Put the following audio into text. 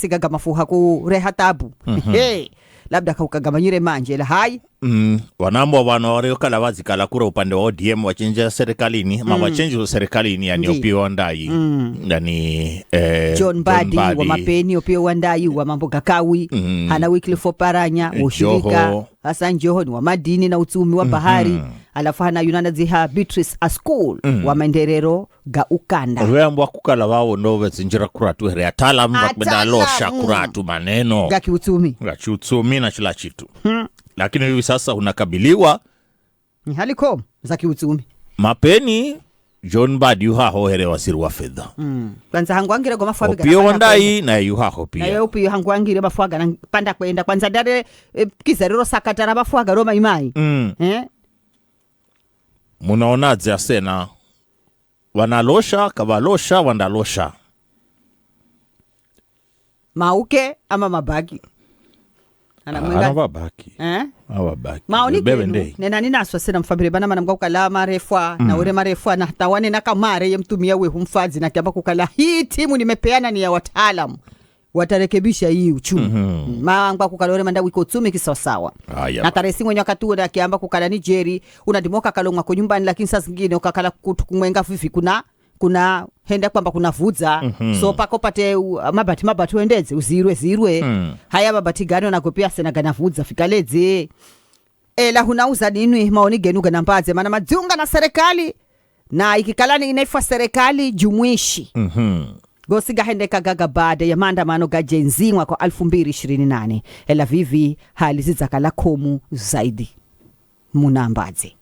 sigaga mafuha ku reha tabu. Labda kaukagamanyire manje la hai. Wanambo wanaorekala wazikala kura upande wa ODM wachenja serikalini mawachenji serikalini yani Opiyo Wandayi yani John Mbadi wa Mapeni, Opiyo Wandayi wa Mambo Kakawi, Hana Wycliffe Oparanya ushirika, Hassan Joho ni wa madini na uchumi wa bahari, alafu Hana Yunana Ziha Beatrice Askul wa maendeleo ga ukanda. Wembo kukala wao nove zinjira kuratu here ataalamu bakbenda losha kuratu maneno ga kiuchumi na chila chitu. Lakini hivi sasa unakabiliwa ni haliko za kiuchumi. Mapeni John Mbadi yuhaho here waziri wa fedha. Kwanza hangwangire kwa mafuaga. Opiyo Wandayi na yuhaho pia. Na Opiyo hangwangire mafuaga na panda kwenda kwanza dare kizariro sakatara mafuaga Roma imai. Munaonaje asena wanalosha kabalosha wandalosha mauke ama mabaki anababaki maoni kenu nena ninaswa sena mfambire bana mana mga kukala marefwa na ure marefwa na tawane na kamare ye mtumia we humfazi na kiamba kukala hii timu nimepeana ni ya wataalamu watarekebisha hii uchumi. Manga kukala ure manda wiko uchumi kisawasawa. Na taresi mwenye wakati ule akiamba kukala ni Jerry unadimoka kalonga kwa nyumbani, lakini sasa zingine ukakala kumwenga vivi kuna henda kwamba kuna vuza. So pako pate mabati uendeze uzirwe haya mabati gani wanakopia sena gana vuza fikaleze ela hunauza nini maoni genu gana mbaze mana majunga na serikali na ikikalani inaifa serikali jumuishi. Gosiga hendeka gaga baada ya maandamano ga jenzingwa kwa 2028 ela vivi hali zizakala komu zaidi munambaze.